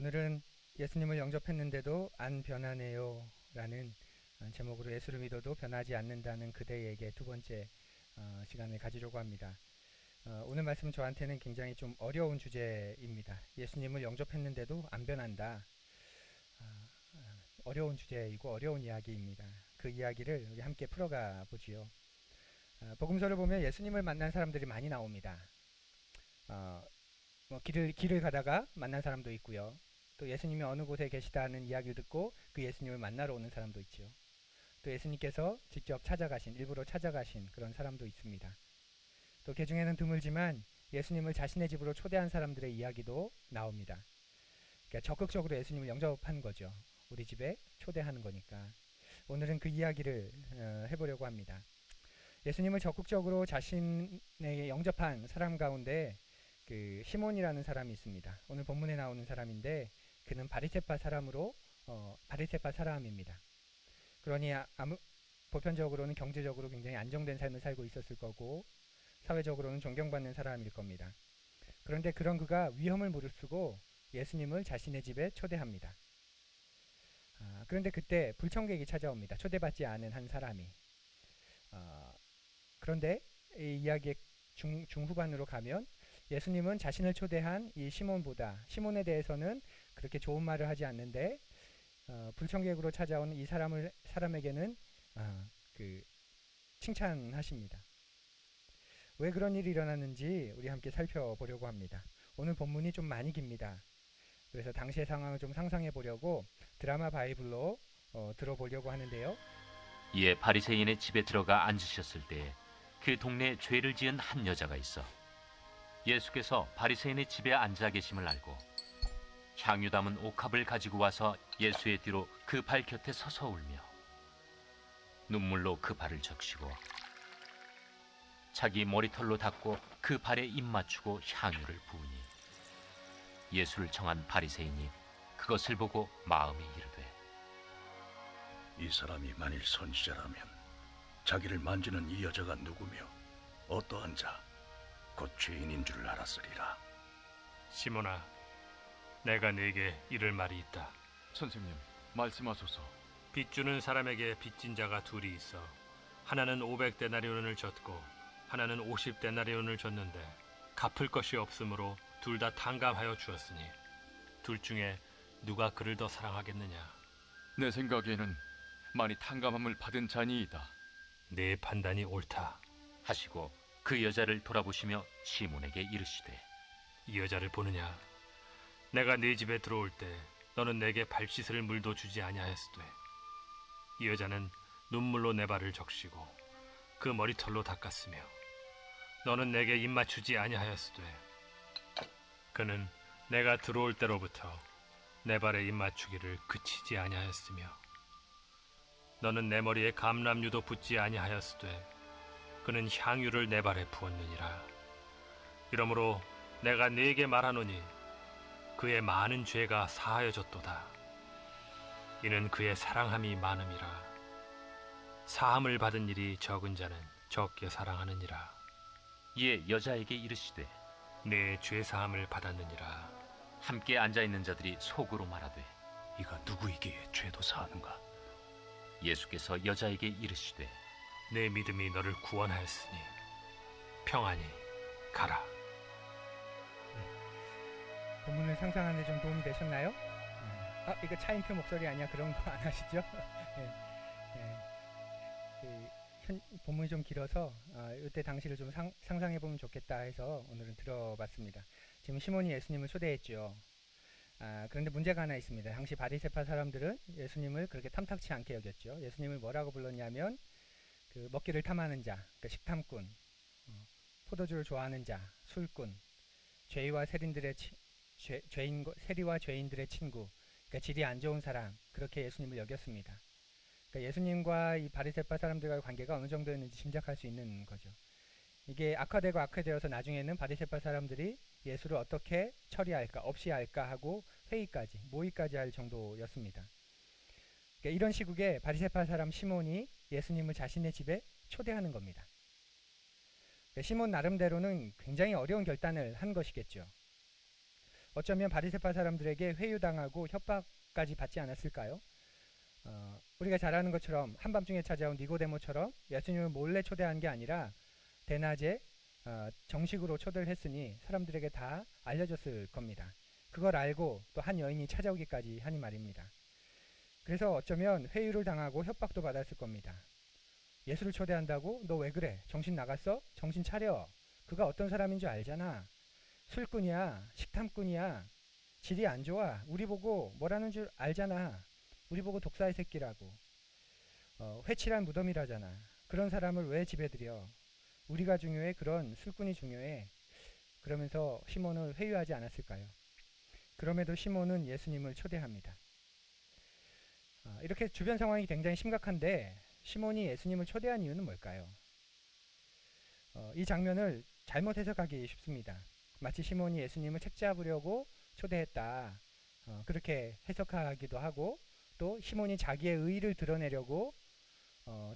오늘은 예수님을 영접했는데도 안 변하네요 라는 제목으로 예수를 믿어도 변하지 않는다는 그대에게 두 번째 시간을 가지려고 합니다. 오늘 말씀은 저한테는 굉장히 좀 어려운 주제입니다. 예수님을 영접했는데도 안 변한다. 어려운 주제이고 어려운 이야기입니다. 그 이야기를 우리 함께 풀어가 보지요. 복음서를 보면 예수님을 만난 사람들이 많이 나옵니다. 길을 가다가 만난 사람도 있고요. 또 예수님이 어느 곳에 계시다는 이야기를 듣고 그 예수님을 만나러 오는 사람도 있죠. 또 예수님께서 직접 일부러 찾아가신 그런 사람도 있습니다. 또 그 중에는 드물지만 예수님을 자신의 집으로 초대한 사람들의 이야기도 나옵니다. 그러니까 적극적으로 예수님을 영접한 거죠. 우리 집에 초대하는 거니까. 오늘은 그 이야기를 해보려고 합니다. 예수님을 적극적으로 자신에게 영접한 사람 가운데 그 시몬이라는 사람이 있습니다. 오늘 본문에 나오는 사람인데 그는 바리새파 사람입니다. 그러니 보편적으로는 경제적으로 굉장히 안정된 삶을 살고 있었을 거고 사회적으로는 존경받는 사람일 겁니다. 그런데 그런 그가 위험을 무릅쓰고 예수님을 자신의 집에 초대합니다. 그런데 그때 불청객이 찾아옵니다. 초대받지 않은 한 사람이. 그런데 이 이야기의 중후반으로 가면 예수님은 자신을 초대한 이 시몬에 대해서는 그렇게 좋은 말을 하지 않는데 불청객으로 찾아온 이 사람에게는 칭찬하십니다. 왜 그런 일이 일어났는지 우리 함께 살펴보려고 합니다. 오늘 본문이 좀 많이 깁니다. 그래서 당시의 상황을 좀 상상해 보려고 드라마 바이블로 들어보려고 하는데요. 이에 바리새인의 집에 들어가 앉으셨을 때 그 동네에 죄를 지은 한 여자가 있어 예수께서 바리새인의 집에 앉아 계심을 알고 향유 담은 옥합을 가지고 와서 예수의 뒤로 그 발 곁에 서서 울며 눈물로 그 발을 적시고 자기 머리털로 닦고 그 발에 입 맞추고 향유를 부으니 예수를 청한 바리새인이 그것을 보고 마음에 이르되 이 사람이 만일 선지자라면 자기를 만지는 이 여자가 누구며 어떠한 자, 곧 죄인인 줄 알았으리라. 시몬아, 내가 네게 이를 말이 있다. 선생님, 말씀하소서. 빚 주는 사람에게 빚진 자가 둘이 있어. 하나는 500데나리온을 줬고 하나는 50데나리온을 줬는데 갚을 것이 없으므로 둘 다 탕감하여 주었으니 둘 중에 누가 그를 더 사랑하겠느냐? 내 생각에는 많이 탕감함을 받은 자니이다. 네 판단이 옳다. 하시고 그 여자를 돌아보시며 시몬에게 이르시되 이 여자를 보느냐? 내가 네 집에 들어올 때 너는 내게 발 씻을 물도 주지 아니하였으되 이 여자는 눈물로 내 발을 적시고 그 머리털로 닦았으며 너는 내게 입 맞추지 아니하였으되 그는 내가 들어올 때로부터 내 발에 입 맞추기를 그치지 아니하였으며 너는 내 머리에 감람유도 붓지 아니하였으되 그는 향유를 내 발에 부었느니라. 이러므로 내가 네게 말하노니 그의 많은 죄가 사하여졌도다. 이는 그의 사랑함이 많음이라. 사함을 받은 일이 적은 자는 적게 사랑하느니라. 이에 여자에게 이르시되 내 죄 사함을 받았느니라. 함께 앉아있는 자들이 속으로 말하되 이가 누구이기에 죄도 사하는가? 예수께서 여자에게 이르시되 내 믿음이 너를 구원하였으니 평안히 가라. 본문을 상상하는 데 좀 도움이 되셨나요? 이거 차인표 목소리 아니야? 그런 거 안 하시죠? 본문이 좀 길어서 이때 당시를 좀 상상해 보면 좋겠다 해서 오늘은 들어봤습니다. 지금 시몬이 예수님을 초대했죠. 그런데 문제가 하나 있습니다. 당시 바리새파 사람들은 예수님을 그렇게 탐탁치 않게 여겼죠. 예수님을 뭐라고 불렀냐면 그 먹기를 탐하는 자, 그 식탐꾼, 포도주를 좋아하는 자, 술꾼, 세리와 죄인들의 친구, 그러니까 질이 안 좋은 사람, 그렇게 예수님을 여겼습니다. 그러니까 예수님과 이 바리새파 사람들과의 관계가 어느 정도였는지 짐작할 수 있는 거죠. 이게 악화되어서 나중에는 바리새파 사람들이 예수를 어떻게 처리할까, 없이 할까 하고 모의까지 할 정도였습니다. 그러니까 이런 시국에 바리새파 사람 시몬이 예수님을 자신의 집에 초대하는 겁니다. 그러니까 시몬 나름대로는 굉장히 어려운 결단을 한 것이겠죠. 어쩌면 바리새파 사람들에게 회유당하고 협박까지 받지 않았을까요? 우리가 잘 아는 것처럼 한밤중에 찾아온 니고데모처럼 예수님을 몰래 초대한 게 아니라 대낮에 정식으로 초대를 했으니 사람들에게 다 알려졌을 겁니다. 그걸 알고 또 한 여인이 찾아오기까지 하니 말입니다. 그래서 어쩌면 회유를 당하고 협박도 받았을 겁니다. 예수를 초대한다고? 너 왜 그래? 정신 나갔어? 정신 차려. 그가 어떤 사람인 줄 알잖아. 술꾼이야. 식탐꾼이야. 질이 안 좋아. 우리 보고 뭐라는 줄 알잖아. 우리 보고 독사의 새끼라고. 회칠한 무덤이라잖아. 그런 사람을 왜 집에 들여? 우리가 중요해? 그런 술꾼이 중요해? 그러면서 시몬을 회유하지 않았을까요? 그럼에도 시몬은 예수님을 초대합니다. 이렇게 주변 상황이 굉장히 심각한데 시몬이 예수님을 초대한 이유는 뭘까요? 이 장면을 잘못 해석하기 쉽습니다. 마치 시몬이 예수님을 책잡으려고 초대했다. 그렇게 해석하기도 하고 또 시몬이 자기의 의의를 드러내려고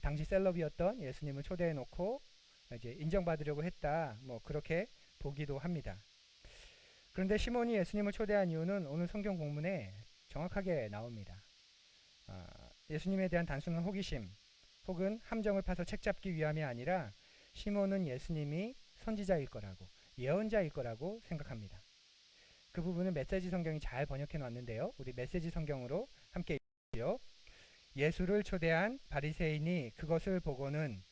당시 셀럽이었던 예수님을 초대해 놓고 이제 인정받으려고 했다. 뭐 그렇게 보기도 합니다. 그런데 시몬이 예수님을 초대한 이유는 오늘 성경 본문에 정확하게 나옵니다. 예수님에 대한 단순한 호기심 혹은 함정을 파서 책잡기 위함이 아니라 시몬은 예수님이 선지자일 거라고 예언자일 거라고 생각합니다. 그 부분을 메시지 성경이 잘 번역해 놨는데요. 우리 메시지 성경으로 함께 읽어요. 예수를 초대한 바리새인이 그것을 보고는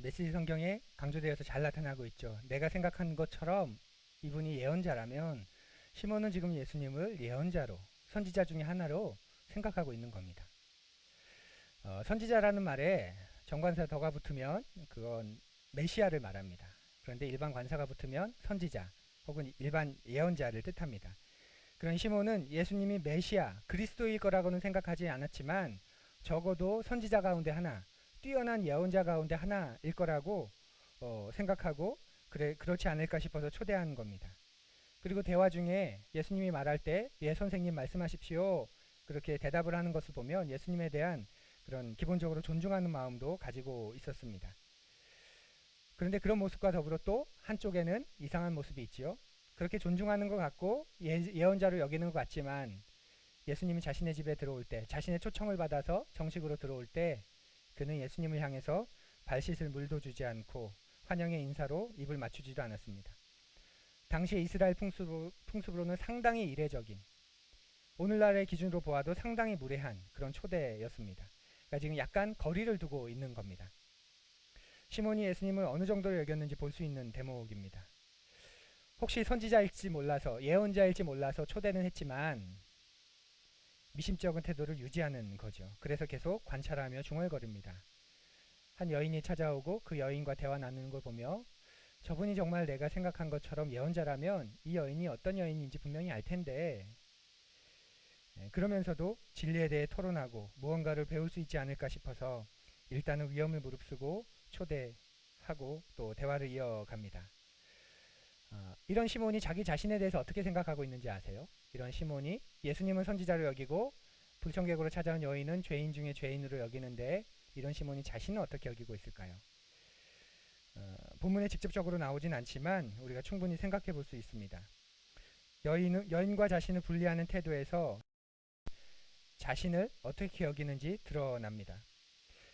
메시지 성경에 강조되어서 잘 나타나고 있죠. 내가 생각한 것처럼 이분이 예언자라면 시몬은 지금 예수님을 예언자로 선지자 중에 하나로 생각하고 있는 겁니다. 선지자라는 말에 정관사 더가 붙으면 그건 메시아를 말합니다. 그런데 일반 관사가 붙으면 선지자 혹은 일반 예언자를 뜻합니다. 그런 시몬은 예수님이 메시아 그리스도일 거라고는 생각하지 않았지만 적어도 선지자 가운데 하나 뛰어난 예언자 가운데 하나일 거라고 생각하고 그렇지 않을까 싶어서 초대한 겁니다. 그리고 대화 중에 예수님이 말할 때 예 선생님 말씀하십시오 그렇게 대답을 하는 것을 보면 예수님에 대한 그런 기본적으로 존중하는 마음도 가지고 있었습니다. 그런데 그런 모습과 더불어 또 한쪽에는 이상한 모습이 있지요. 그렇게 존중하는 것 같고 예언자로 여기는 것 같지만 예수님이 자신의 집에 들어올 때 자신의 초청을 받아서 정식으로 들어올 때 그는 예수님을 향해서 발 씻을 물도 주지 않고 환영의 인사로 입을 맞추지도 않았습니다. 당시 이스라엘 풍습으로는 상당히 이례적인 오늘날의 기준으로 보아도 상당히 무례한 그런 초대였습니다. 그러니까 지금 약간 거리를 두고 있는 겁니다. 시몬이 예수님을 어느 정도로 여겼는지 볼 수 있는 대목입니다. 혹시 선지자일지 몰라서 예언자일지 몰라서 초대는 했지만 미심쩍은 태도를 유지하는 거죠. 그래서 계속 관찰하며 중얼거립니다. 한 여인이 찾아오고 그 여인과 대화 나누는 걸 보며 저분이 정말 내가 생각한 것처럼 예언자라면 이 여인이 어떤 여인인지 분명히 알 텐데 그러면서도 진리에 대해 토론하고 무언가를 배울 수 있지 않을까 싶어서 일단은 위험을 무릅쓰고 초대하고 또 대화를 이어갑니다. 이런 시몬이 자기 자신에 대해서 어떻게 생각하고 있는지 아세요? 이런 시몬이 예수님은 선지자로 여기고 불청객으로 찾아온 여인은 죄인 중에 죄인으로 여기는데 이런 시몬이 자신은 어떻게 여기고 있을까요? 본문에 직접적으로 나오진 않지만 우리가 충분히 생각해 볼 수 있습니다. 여인과 자신을 분리하는 태도에서 자신을 어떻게 여기는지 드러납니다.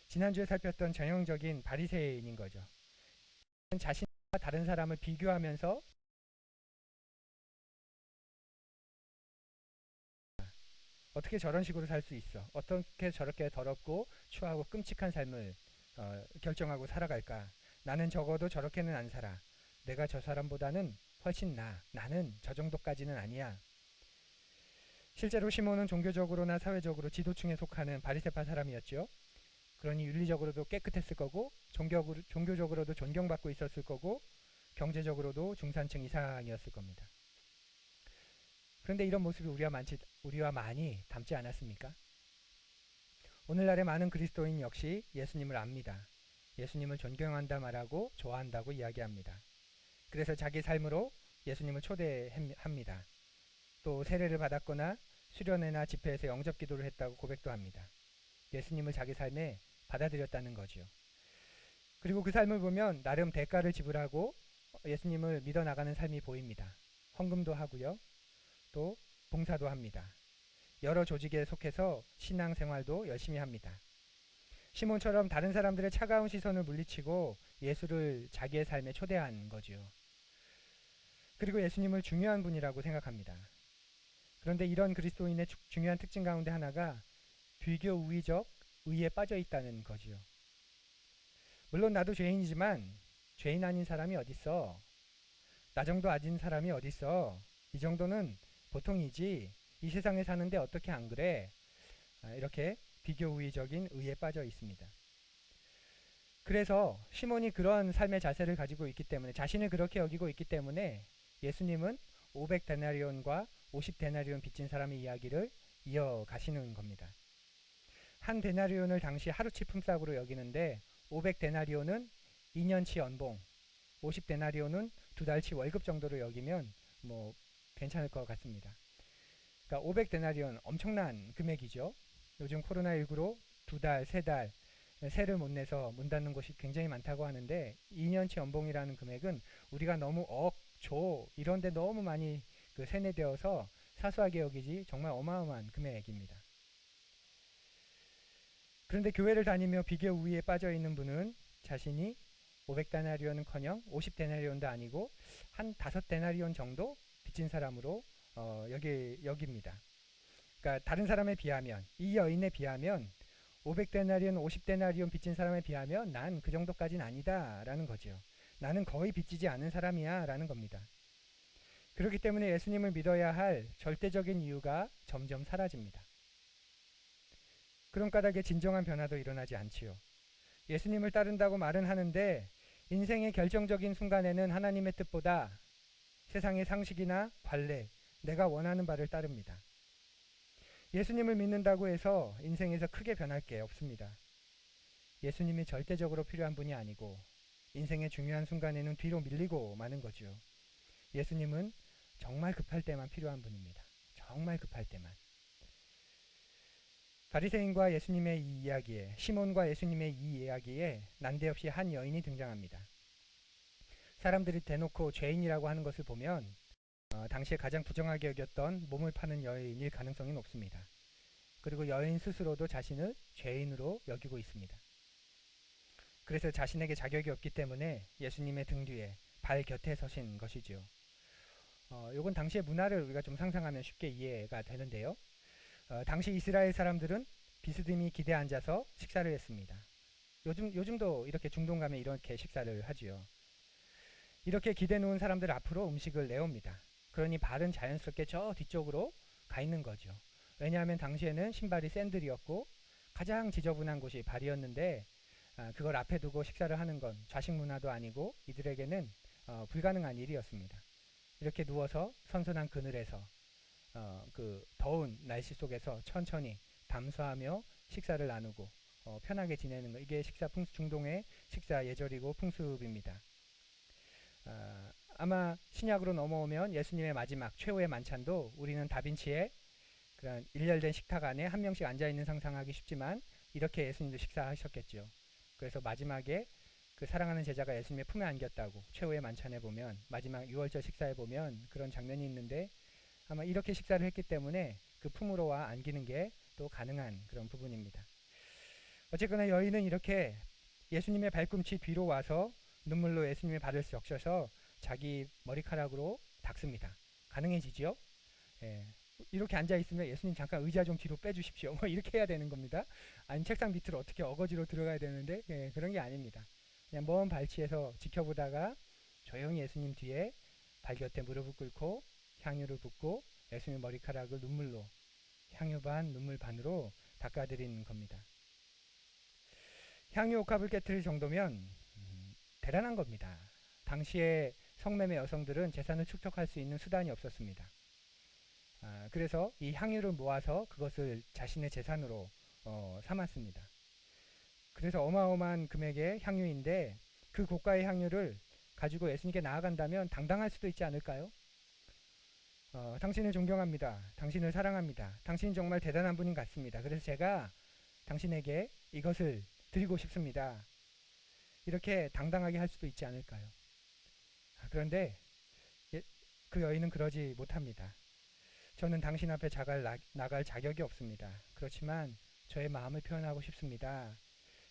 지난주에 살폈던 전형적인 바리새인인 거죠. 자신과 다른 사람을 비교하면서 어떻게 저런 식으로 살 수 있어? 어떻게 저렇게 더럽고 추하고 끔찍한 삶을 결정하고 살아갈까? 나는 적어도 저렇게는 안 살아. 내가 저 사람보다는 훨씬 나는 저 정도까지는 아니야. 실제로 시몬은 종교적으로나 사회적으로 지도층에 속하는 바리새파 사람이었죠. 그러니 윤리적으로도 깨끗했을 거고 종교적으로도 존경받고 있었을 거고 경제적으로도 중산층 이상이었을 겁니다. 그런데 이런 모습이 우리와 많이 닮지 않았습니까? 오늘날의 많은 그리스도인 역시 예수님을 압니다. 예수님을 존경한다 말하고 좋아한다고 이야기합니다. 그래서 자기 삶으로 예수님을 초대합니다. 또 세례를 받았거나 수련회나 집회에서 영접 기도를 했다고 고백도 합니다. 예수님을 자기 삶에 받아들였다는 거죠. 그리고 그 삶을 보면 나름 대가를 지불하고 예수님을 믿어 나가는 삶이 보입니다. 헌금도 하고요. 또 봉사도 합니다. 여러 조직에 속해서 신앙생활도 열심히 합니다. 시몬처럼 다른 사람들의 차가운 시선을 물리치고 예수를 자기의 삶에 초대한 거죠. 그리고 예수님을 중요한 분이라고 생각합니다. 그런데 이런 그리스도인의 중요한 특징 가운데 하나가 비교 우위적 의에 빠져 있다는 거지요. 물론 나도 죄인이지만 죄인 아닌 사람이 어딨어? 나 정도 아닌 사람이 어딨어? 이 정도는 보통이지. 이 세상에 사는데 어떻게 안 그래? 이렇게 비교 우위적인 의에 빠져 있습니다. 그래서 시몬이 그런 삶의 자세를 가지고 있기 때문에, 자신을 그렇게 여기고 있기 때문에 예수님은 500데나리온과 50데나리온 빚진 사람의 이야기를 이어가시는 겁니다. 한 데나리온을 당시 하루치 품삯으로 여기는데 500데나리온은 2년치 연봉, 50데나리온은 2달치 월급 정도로 여기면 뭐 괜찮을 것 같습니다. 그러니까 500데나리온 엄청난 금액이죠. 요즘 코로나19로 2달, 3달 세를 못 내서 문 닫는 곳이 굉장히 많다고 하는데 2년치 연봉이라는 금액은 우리가 너무 억, 조 이런 데 너무 많이 세뇌되어서 사소하게 여기지 정말 어마어마한 금액입니다. 그런데 교회를 다니며 비교 우위에 빠져 있는 분은 자신이 500데나리온은커녕 50데나리온도 아니고 한 5데나리온 정도 빚진 사람으로 여깁니다. 그러니까 다른 사람에 비하면, 이 여인에 비하면 500데나리온, 50데나리온 빚진 사람에 비하면 난 그 정도까지는 아니다 라는 거죠. 나는 거의 빚지지 않은 사람이야 라는 겁니다. 그렇기 때문에 예수님을 믿어야 할 절대적인 이유가 점점 사라집니다. 그런 까닭에 진정한 변화도 일어나지 않지요. 예수님을 따른다고 말은 하는데 인생의 결정적인 순간에는 하나님의 뜻보다 세상의 상식이나 관례, 내가 원하는 바를 따릅니다. 예수님을 믿는다고 해서 인생에서 크게 변할 게 없습니다. 예수님이 절대적으로 필요한 분이 아니고 인생의 중요한 순간에는 뒤로 밀리고 마는 거죠. 예수님은 정말 급할 때만 필요한 분입니다. 정말 급할 때만. 바리새인과 예수님의 이 이야기에, 시몬과 예수님의 이 이야기에 난데없이 한 여인이 등장합니다. 사람들이 대놓고 죄인이라고 하는 것을 보면 당시에 가장 부정하게 여겼던 몸을 파는 여인일 가능성이 높습니다. 그리고 여인 스스로도 자신을 죄인으로 여기고 있습니다. 그래서 자신에게 자격이 없기 때문에 예수님의 등 뒤에 발 곁에 서신 것이죠. 이건 당시의 문화를 우리가 좀 상상하면 쉽게 이해가 되는데요. 당시 이스라엘 사람들은 비스듬히 기대에 앉아서 식사를 했습니다. 요즘도 이렇게 중동 가면 이렇게 식사를 하지요. 이렇게 기대 놓은 사람들 앞으로 음식을 내옵니다. 그러니 발은 자연스럽게 저 뒤쪽으로 가 있는 거죠. 왜냐하면 당시에는 신발이 샌들이었고 가장 지저분한 곳이 발이었는데 그걸 앞에 두고 식사를 하는 건 좌식 문화도 아니고 이들에게는 불가능한 일이었습니다. 이렇게 누워서 선선한 그늘에서 그 더운 날씨 속에서 천천히 담수하며 식사를 나누고 편하게 지내는 거, 이게 중동의 식사 예절이고 풍습입니다. 아마 신약으로 넘어오면 예수님의 마지막 최후의 만찬도 우리는 다빈치의 그런 일렬된 식탁 안에 한 명씩 앉아있는 상상하기 쉽지만 이렇게 예수님도 식사하셨겠죠. 그래서 마지막에 그 사랑하는 제자가 예수님의 품에 안겼다고 최후의 만찬에 보면, 마지막 유월절 식사에 보면 그런 장면이 있는데 아마 이렇게 식사를 했기 때문에 그 품으로 안기는 게 또 가능한 그런 부분입니다. 어쨌거나 여인은 이렇게 예수님의 발꿈치 뒤로 와서 눈물로 예수님의 발을 적셔서 자기 머리카락으로 닦습니다. 가능해지죠? 예. 이렇게 앉아있으면 예수님 잠깐 의자 좀 뒤로 빼주십시오. 뭐 이렇게 해야 되는 겁니다. 아니 책상 밑으로 어떻게 어거지로 들어가야 되는데 그런 게 아닙니다. 그냥 먼 발치에서 지켜보다가 조용히 예수님 뒤에 발 곁에 무릎을 꿇고 향유를 붓고 예수님의 머리카락을 눈물로, 향유 반 눈물 반으로 닦아드리는 겁니다. 향유 옥합을 깨트릴 정도면 대단한 겁니다. 당시에 성매매 여성들은 재산을 축적할 수 있는 수단이 없었습니다. 그래서 이 향유를 모아서 그것을 자신의 재산으로 삼았습니다. 그래서 어마어마한 금액의 향유인데 그 고가의 향유를 가지고 예수님께 나아간다면 당당할 수도 있지 않을까요? 당신을 존경합니다. 당신을 사랑합니다. 당신은 정말 대단한 분인 것 같습니다. 그래서 제가 당신에게 이것을 드리고 싶습니다. 이렇게 당당하게 할 수도 있지 않을까요? 그런데 그 여인은 그러지 못합니다. 저는 당신 앞에 나갈 자격이 없습니다. 그렇지만 저의 마음을 표현하고 싶습니다.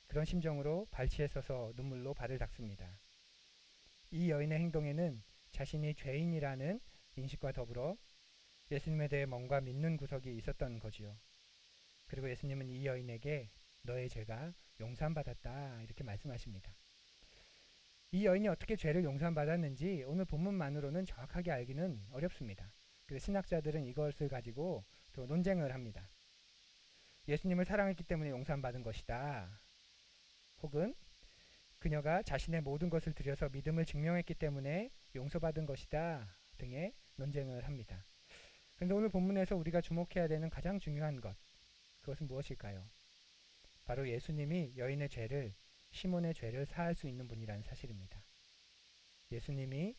그런 심정으로 발치에 서서 눈물로 발을 닦습니다. 이 여인의 행동에는 자신이 죄인이라는 인식과 더불어 예수님에 대해 뭔가 믿는 구석이 있었던 거지요. 그리고 예수님은 이 여인에게 너의 죄가 용서받았다 이렇게 말씀하십니다. 이 여인이 어떻게 죄를 용서받았는지 오늘 본문만으로는 정확하게 알기는 어렵습니다. 그래서 신학자들은 이것을 가지고 또 논쟁을 합니다. 예수님을 사랑했기 때문에 용서받은 것이다. 혹은 그녀가 자신의 모든 것을 들여서 믿음을 증명했기 때문에 용서받은 것이다 등의 논쟁을 합니다. 그런데 오늘 본문에서 우리가 주목해야 되는 가장 중요한 것, 그것은 무엇일까요? 바로 예수님이 여인의 죄를, 시몬의 죄를 사할 수 있는 분이라는 사실입니다. 예수님이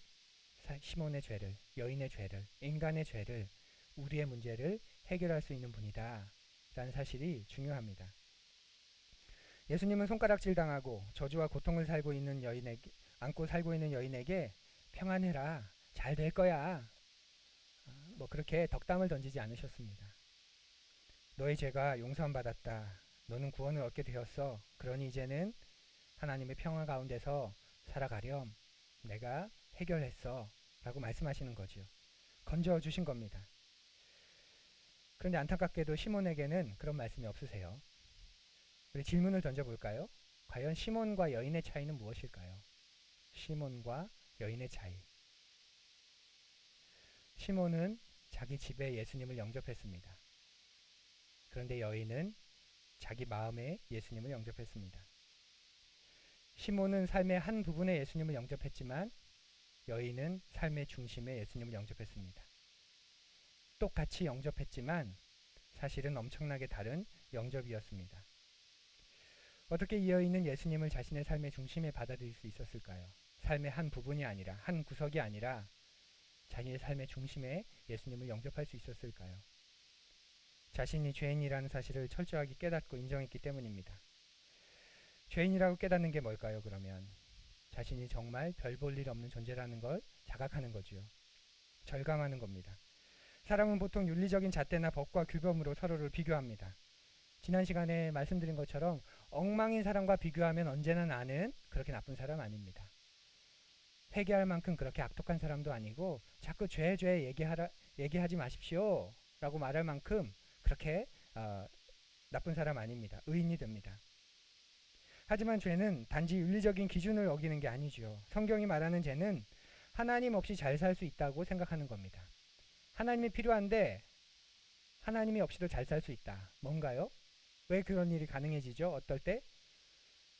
시몬의 죄를, 여인의 죄를, 인간의 죄를, 우리의 문제를 해결할 수 있는 분이다 라는 사실이 중요합니다. 예수님은 손가락질 당하고 저주와 고통을 안고 살고 있는 여인에게 평안해라, 잘 될 거야, 그렇게 덕담을 던지지 않으셨습니다. 너의 죄가 용서받았다. 너는 구원을 얻게 되었어. 그러니 이제는 하나님의 평화 가운데서 살아가렴. 내가 해결했어. 라고 말씀하시는 거죠. 건져주신 겁니다. 그런데 안타깝게도 시몬에게는 그런 말씀이 없으세요. 우리 질문을 던져볼까요? 과연 시몬과 여인의 차이는 무엇일까요? 시몬과 여인의 차이. 시몬은 자기 집에 예수님을 영접했습니다. 그런데 여인은 자기 마음에 예수님을 영접했습니다. 시몬은 삶의 한 부분에 예수님을 영접했지만 여인은 삶의 중심에 예수님을 영접했습니다. 똑같이 영접했지만 사실은 엄청나게 다른 영접이었습니다. 어떻게 이 여인은 예수님을 자신의 삶의 중심에 받아들일 수 있었을까요? 삶의 한 부분이 아니라, 한 구석이 아니라 자기의 삶의 중심에 예수님을 영접할 수 있었을까요? 자신이 죄인이라는 사실을 철저하게 깨닫고 인정했기 때문입니다. 죄인이라고 깨닫는 게 뭘까요, 그러면? 자신이 정말 별 볼 일 없는 존재라는 걸 자각하는 거지요. 절감하는 겁니다. 사람은 보통 윤리적인 잣대나 법과 규범으로 서로를 비교합니다. 지난 시간에 말씀드린 것처럼 엉망인 사람과 비교하면 언제나 나는 그렇게 나쁜 사람 아닙니다. 회개할 만큼 그렇게 악독한 사람도 아니고 자꾸 죄 얘기하지 마십시오 라고 말할 만큼 그렇게 나쁜 사람 아닙니다. 의인이 됩니다. 하지만 죄는 단지 윤리적인 기준을 어기는 게 아니죠. 성경이 말하는 죄는 하나님 없이 잘 살 수 있다고 생각하는 겁니다. 하나님이 필요한데 하나님이 없이도 잘 살 수 있다. 뭔가요? 왜 그런 일이 가능해지죠? 어떨 때?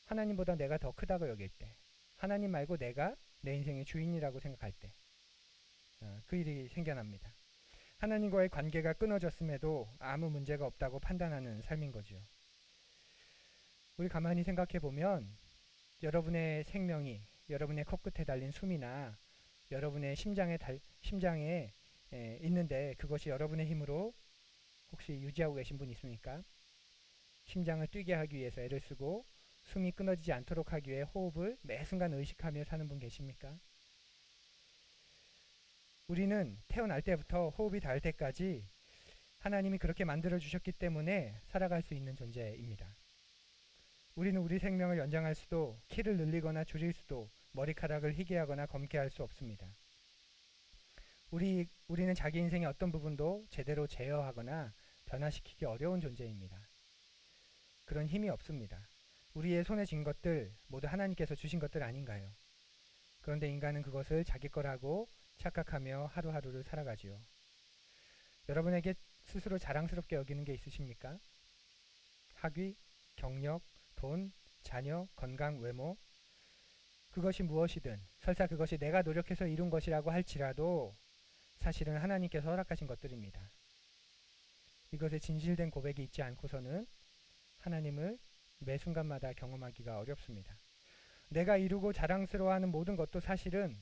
하나님보다 내가 더 크다고 여길 때, 하나님 말고 내가 내 인생의 주인이라고 생각할 때, 그 일이 생겨납니다. 하나님과의 관계가 끊어졌음에도 아무 문제가 없다고 판단하는 삶인 거죠. 우리 가만히 생각해 보면 여러분의 생명이 여러분의 코끝에 달린 숨이나 여러분의 심장에 있는데 그것이 여러분의 힘으로 혹시 유지하고 계신 분 있습니까? 심장을 뛰게 하기 위해서 애를 쓰고 숨이 끊어지지 않도록 하기 위해 호흡을 매 순간 의식하며 사는 분 계십니까? 우리는 태어날 때부터 호흡이 닿을 때까지 하나님이 그렇게 만들어 주셨기 때문에 살아갈 수 있는 존재입니다. 우리는 우리 생명을 연장할 수도, 키를 늘리거나 줄일 수도, 머리카락을 희게 하거나 검게 할 수 없습니다. 우리는 자기 인생의 어떤 부분도 제대로 제어하거나 변화시키기 어려운 존재입니다. 그런 힘이 없습니다. 우리의 손에 쥔 것들 모두 하나님께서 주신 것들 아닌가요? 그런데 인간은 그것을 자기 거라고 착각하며 하루하루를 살아가지요. 여러분에게 스스로 자랑스럽게 여기는 게 있으십니까? 학위, 경력, 돈, 자녀, 건강, 외모, 그것이 무엇이든 설사 그것이 내가 노력해서 이룬 것이라고 할지라도 사실은 하나님께서 허락하신 것들입니다. 이것에 진실된 고백이 있지 않고서는 하나님을 매 순간마다 경험하기가 어렵습니다. 내가 이루고 자랑스러워하는 모든 것도 사실은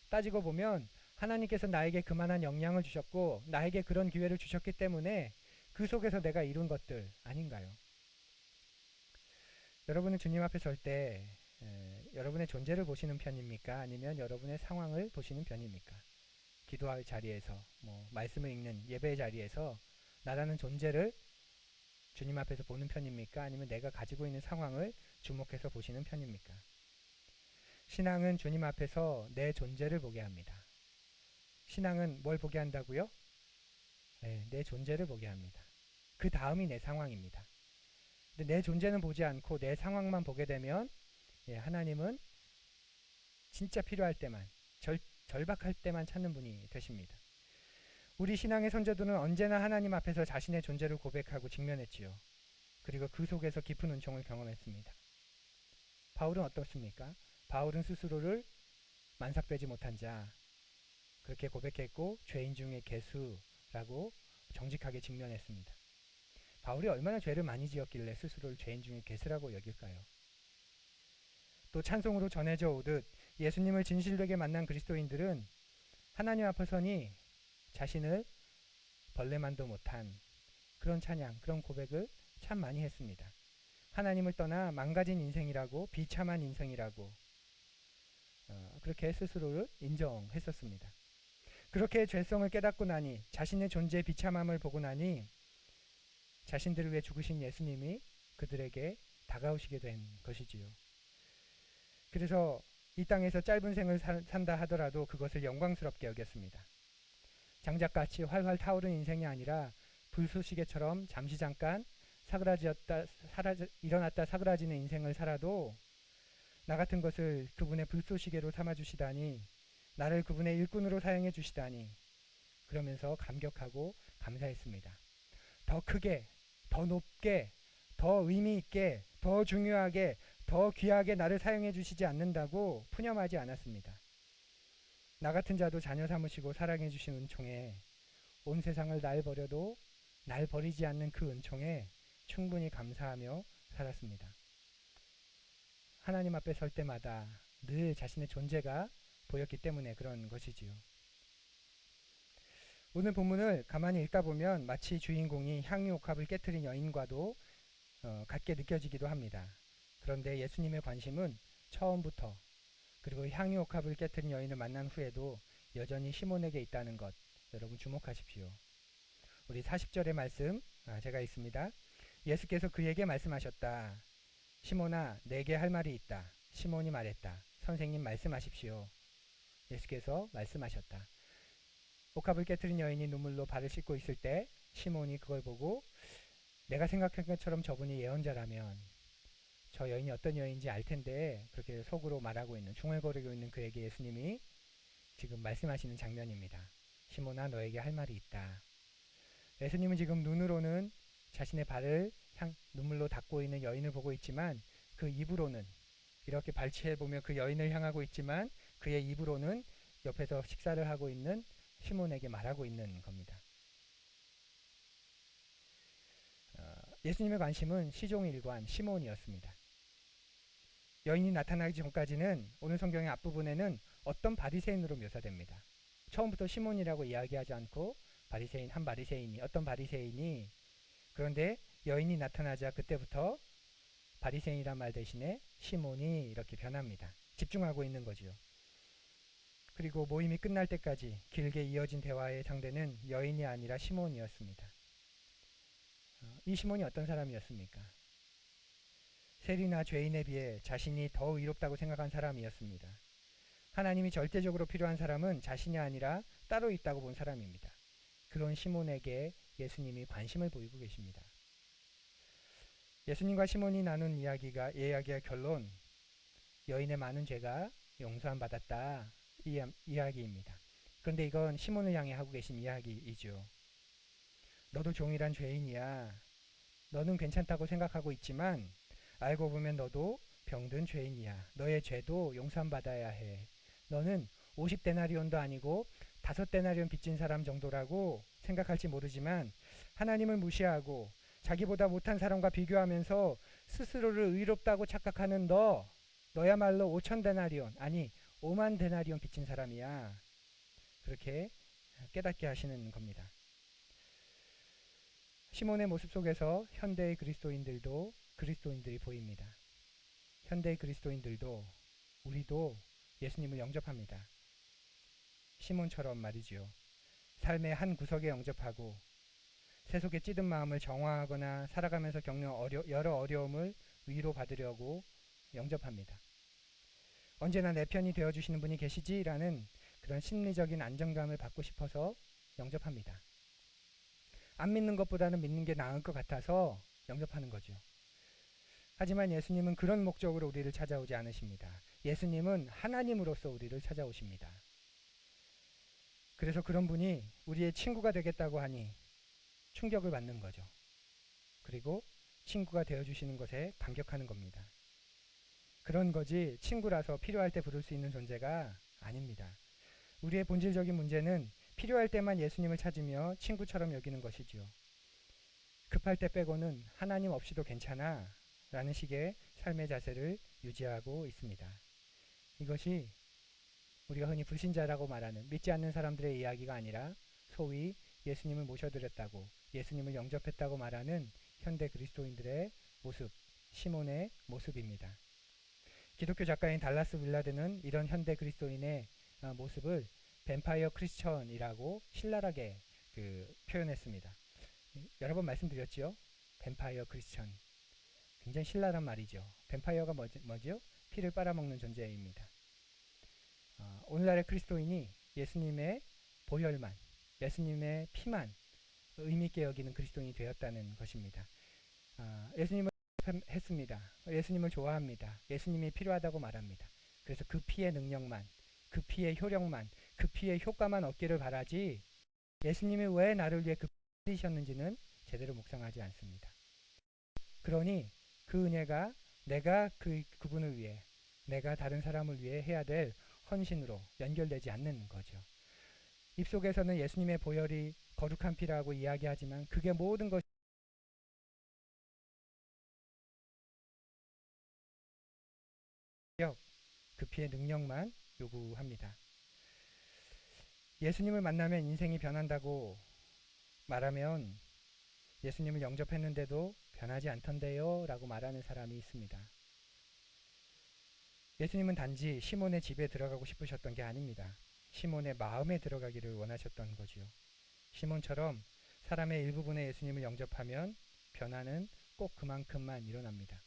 따지고 보면 하나님께서 나에게 그만한 역량을 주셨고 나에게 그런 기회를 주셨기 때문에 그 속에서 내가 이룬 것들 아닌가요? 여러분은 주님 앞에 설 때 여러분의 존재를 보시는 편입니까? 아니면 여러분의 상황을 보시는 편입니까? 기도할 자리에서, 말씀을 읽는 예배의 자리에서 나라는 존재를 주님 앞에서 보는 편입니까? 아니면 내가 가지고 있는 상황을 주목해서 보시는 편입니까? 신앙은 주님 앞에서 내 존재를 보게 합니다. 신앙은 뭘 보게 한다고요? 내 존재를 보게 합니다. 그 다음이 내 상황입니다. 근데 내 존재는 보지 않고 내 상황만 보게 되면 하나님은 진짜 필요할 때만, 절박할 때만 찾는 분이 되십니다. 우리 신앙의 선조들은 언제나 하나님 앞에서 자신의 존재를 고백하고 직면했지요. 그리고 그 속에서 깊은 은총을 경험했습니다. 바울은 어떻습니까? 바울은 스스로를 만삭되지 못한 자, 그렇게 고백했고 죄인 중에 괴수라고 정직하게 직면했습니다. 바울이 얼마나 죄를 많이 지었길래 스스로를 죄인 중에 괴수라고 여길까요? 또 찬송으로 전해져 오듯 예수님을 진실되게 만난 그리스도인들은 하나님 앞에 서니 자신을 벌레만도 못한 그런 찬양, 그런 고백을 참 많이 했습니다. 하나님을 떠나 망가진 인생이라고, 비참한 인생이라고 그렇게 스스로를 인정했었습니다. 그렇게 죄성을 깨닫고 나니, 자신의 존재의 비참함을 보고 나니 자신들을 위해 죽으신 예수님이 그들에게 다가오시게 된 것이지요. 그래서 이 땅에서 짧은 생을 산다 하더라도 그것을 영광스럽게 여겼습니다. 장작같이 활활 타오른 인생이 아니라 불쏘시개처럼 잠시 잠깐 일어났다 사그라지는 인생을 살아도 나 같은 것을 그분의 불쏘시개로 삼아주시다니, 나를 그분의 일꾼으로 사용해 주시다니, 그러면서 감격하고 감사했습니다. 더 크게, 더 높게, 더 의미 있게, 더 중요하게, 더 귀하게 나를 사용해 주시지 않는다고 푸념하지 않았습니다. 나 같은 자도 자녀 삼으시고 사랑해 주신 은총에, 온 세상을 날 버려도 날 버리지 않는 그 은총에 충분히 감사하며 살았습니다. 하나님 앞에 설 때마다 늘 자신의 존재가 보였기 때문에 그런 것이지요. 오늘 본문을 가만히 읽다 보면 마치 주인공이 향유옥합을 깨트린 여인과도 같게 느껴지기도 합니다. 그런데 예수님의 관심은 처음부터, 그리고 향유옥합을 깨트린 여인을 만난 후에도 여전히 시몬에게 있다는 것, 여러분 주목하십시오. 우리 40절의 말씀 제가 읽습니다. 예수께서 그에게 말씀하셨다. 시몬아, 내게 할 말이 있다. 시몬이 말했다. 선생님, 말씀하십시오. 예수께서 말씀하셨다. 옥합을 깨트린 여인이 눈물로 발을 씻고 있을 때 시몬이 그걸 보고, 내가 생각한 것처럼 저분이 예언자라면 저 여인이 어떤 여인인지 알 텐데, 그렇게 속으로 말하고 있는, 중얼거리고 있는 그에게 예수님이 지금 말씀하시는 장면입니다. 시몬아, 너에게 할 말이 있다. 예수님은 지금 눈으로는 자신의 발을 눈물로 닦고 있는 여인을 보고 있지만, 그 입으로는 이렇게 발치해보며 그 여인을 향하고 있지만, 그의 입으로는 옆에서 식사를 하고 있는 시몬에게 말하고 있는 겁니다. 예수님의 관심은 시종일관 시몬이었습니다. 여인이 나타나기 전까지는 오늘 성경의 앞부분에는 어떤 바리새인으로 묘사됩니다. 처음부터 시몬이라고 이야기하지 않고 한 바리새인이, 어떤 바리새인이, 그런데 여인이 나타나자 그때부터 바리새인이란 말 대신에 시몬이 이렇게 변합니다. 집중하고 있는 거죠. 그리고 모임이 끝날 때까지 길게 이어진 대화의 상대는 여인이 아니라 시몬이었습니다. 이 시몬이 어떤 사람이었습니까? 세리나 죄인에 비해 자신이 더 의롭다고 생각한 사람이었습니다. 하나님이 절대적으로 필요한 사람은 자신이 아니라 따로 있다고 본 사람입니다. 그런 시몬에게 예수님이 관심을 보이고 계십니다. 예수님과 시몬이 나눈 이야기의 결론, 여인의 많은 죄가 용서함 받았다, 이 이야기입니다. 그런데 이건 시몬을 향해 하고 계신 이야기이죠. 너도 종일한 죄인이야. 너는 괜찮다고 생각하고 있지만 알고 보면 너도 병든 죄인이야. 너의 죄도 용서함 받아야 해. 너는 50데나리온도 아니고 5데나리온 빚진 사람 정도라고 생각할지 모르지만, 하나님을 무시하고 자기보다 못한 사람과 비교하면서 스스로를 의롭다고 착각하는 너야말로 5,000데나리온, 아니 5만 데나리온 빚진 사람이야. 그렇게 깨닫게 하시는 겁니다. 시몬의 모습 속에서 현대의 그리스도인들이 보입니다. 현대 그리스도인들도 우리도 예수님을 영접합니다. 시몬처럼 말이지요. 삶의 한 구석에 영접하고 세속에 찌든 마음을 정화하거나 살아가면서 겪는 여러 어려움을 위로받으려고 영접합니다. 언제나 내 편이 되어주시는 분이 계시지라는 그런 심리적인 안정감을 받고 싶어서 영접합니다. 안 믿는 것보다는 믿는 게 나을 것 같아서 영접하는 거죠. 하지만 예수님은 그런 목적으로 우리를 찾아오지 않으십니다. 예수님은 하나님으로서 우리를 찾아오십니다. 그래서 그런 분이 우리의 친구가 되겠다고 하니 충격을 받는 거죠. 그리고 친구가 되어주시는 것에 감격하는 겁니다. 그런 거지 친구라서 필요할 때 부를 수 있는 존재가 아닙니다. 우리의 본질적인 문제는 필요할 때만 예수님을 찾으며 친구처럼 여기는 것이지요. 급할 때 빼고는 하나님 없이도 괜찮아 라는 식의 삶의 자세를 유지하고 있습니다. 이것이 우리가 흔히 불신자라고 말하는 믿지 않는 사람들의 이야기가 아니라 소위 예수님을 모셔드렸다고 예수님을 영접했다고 말하는 현대 그리스도인들의 모습, 시몬의 모습입니다. 기독교 작가인 달라스 윌라드는 이런 현대 그리스도인의 모습을 뱀파이어 크리스천이라고 신랄하게 표현했습니다. 여러 번 말씀드렸죠. 뱀파이어 크리스천. 굉장히 신랄한 말이죠. 뱀파이어가 뭐죠? 피를 빨아먹는 존재입니다. 오늘날의 그리스도인이 예수님의 보혈만, 예수님의 피만 의미있게 여기는 그리스도인이 되었다는 것입니다. 예수님을 했습니다. 예수님을 좋아합니다. 예수님이 필요하다고 말합니다. 그래서 그 피의 능력만, 그 피의 효력만, 그 피의 효과만 얻기를 바라지 예수님이 왜 나를 위해 그 피를 흘리셨는지는 제대로 묵상하지 않습니다. 그러니 그 은혜가 내가 그분을 위해, 내가 다른 사람을 위해 해야 될 헌신으로 연결되지 않는 거죠. 입속에서는 예수님의 보혈이 거룩한 피라고 이야기하지만 그게 모든 것이 그 피의 능력만 요구합니다. 예수님을 만나면 인생이 변한다고 말하면 예수님을 영접했는데도 변하지 않던데요 라고 말하는 사람이 있습니다. 예수님은 단지 시몬의 집에 들어가고 싶으셨던 게 아닙니다. 시몬의 마음에 들어가기를 원하셨던 거지요. 시몬처럼 사람의 일부분의 예수님을 영접하면 변화는 꼭 그만큼만 일어납니다.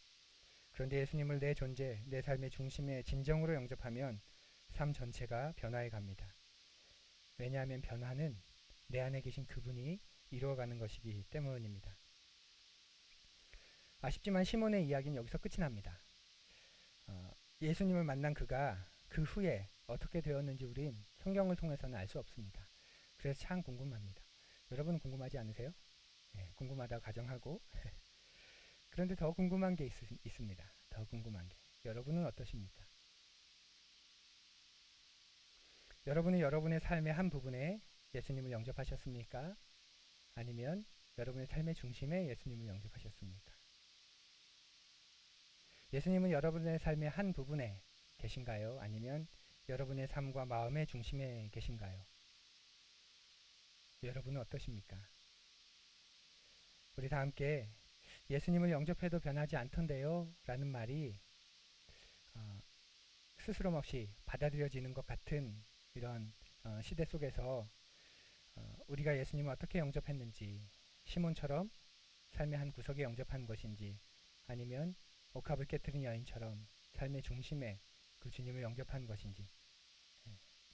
그런데 예수님을 내 존재, 내 삶의 중심에 진정으로 영접하면 삶 전체가 변화해 갑니다. 왜냐하면 변화는 내 안에 계신 그분이 이루어가는 것이기 때문입니다. 아쉽지만 시몬의 이야기는 여기서 끝이 납니다. 예수님을 만난 그가 그 후에 어떻게 되었는지 우린 성경을 통해서는 알 수 없습니다. 그래서 참 궁금합니다. 여러분은 궁금하지 않으세요? 네, 궁금하다고 가정하고 그런데 더 궁금한 게 있습니다. 더 궁금한 게. 여러분은 어떠십니까? 여러분은 여러분의 삶의 한 부분에 예수님을 영접하셨습니까? 아니면 여러분의 삶의 중심에 예수님을 영접하셨습니까? 예수님은 여러분의 삶의 한 부분에 계신가요? 아니면 여러분의 삶과 마음의 중심에 계신가요? 여러분은 어떠십니까? 우리 다 함께 예수님을 영접해도 변하지 않던데요 라는 말이 스스럼 없이 받아들여지는 것 같은 이런 시대 속에서 우리가 예수님을 어떻게 영접했는지, 시몬처럼 삶의 한 구석에 영접한 것인지, 아니면 옥합을 깨뜨린 여인처럼 삶의 중심에 그 주님을 영접한 것인지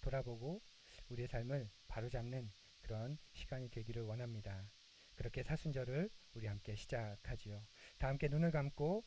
돌아보고 우리의 삶을 바로잡는 그런 시간이 되기를 원합니다. 그렇게 사순절을 우리 함께 시작하지요. 다 함께 눈을 감고